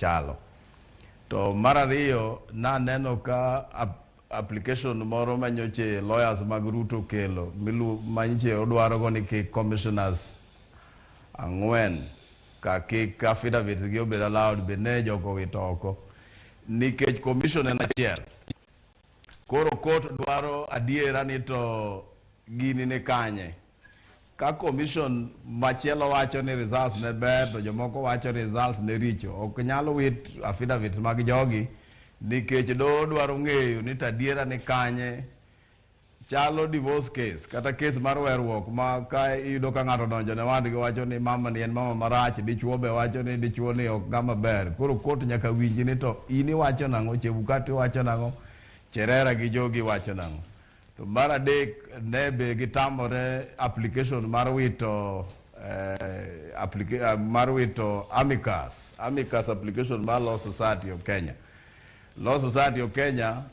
chalo. To mar ariyo naneno ka application moro manyoche lawyers mag Ruto kelo manyoche odwaro go ni commissioners ang'wen ka affidavit gi obed allowed bene jogo wito oko nikech commission en achiel. Koro court dwaro adiera ni to gini ni kanye. Ka commission machielo wacho ni results ne ber to jomoko wacho results ne richo, ok nyalo wit affidavit mag jogi nikech dwaro ng'eyo ni tadiera ni kanye. Chalo divorce case kata case mar werruok ma ka iyudo ka ng'ato donjo ne wadgi wacho ni mama ni en mama marach, dichuo be wacho ni dichuo ni ok ng'ama ber. Koro court nyaka winji ni to in iwacho nang'o, Chebukati wacho nang'o, Cherera gi jogi wacho nang'o. To mar adek ne be gitamore application mar wito amicus application mar Law Society of Kenya. Law Society of Kenya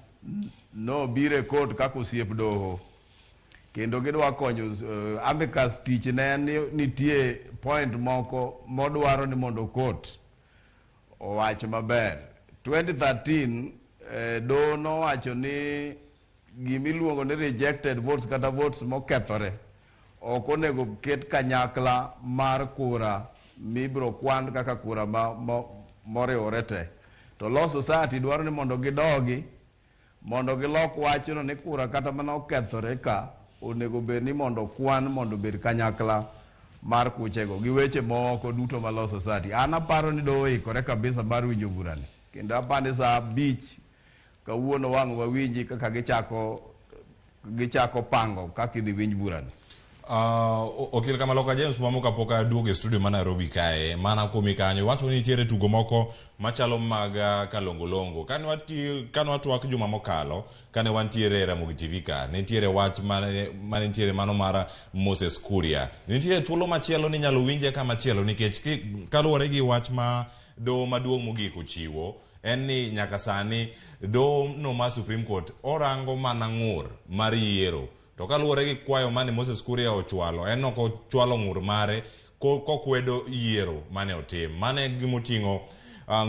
no bire court kako osiep doho kendo gidwa konyo amicus tich ne nitie point moko modwaro ni mondo court owach maber. 2013 doho nowacho ni gimiluongo ni rejected votes kata votes mokethore ok onego ket kanyakla mar kura mibro kwan kaka kura moriwore te. To Law Society dwaro ni mondo gidogi mondo gilok wachno ni kura kata mana okethore ka onego bed ni mondo kwan mondo bed kanyakla mar kuchego gi weche moko duto ma Law Society. An aparo ni doho ikore kabisa mar winjo burani kendo apani saa 5 kawuono wang' wawinji kaka gichako pango kaka idhi winj burani. Okil Kamaloka James Mwamuka poka duogo e studio ma Nairobi kae mana komi kanyo wacho ni nitiere tugo moko machalo mag kalongolongo kane watwak juma mokalo kane wantiere e Ramogi TV ka nitiere wach mane nitiere mano mar Moses Kuria. Nitiere thuolo machielo ni nyalo winje kama chielo nikech kaluwore gi wach ma doho maduong' mogik ochiwo en ni nyaka sani doho no ma Supreme Court orango mana ng'ur mar yiero. To kaluwore gi kwayo mane Moses Kuria ochwalo, en ok ochwalo ng'ur mare kokwedo yiero mane otim. Mane gimoting'o ng'ur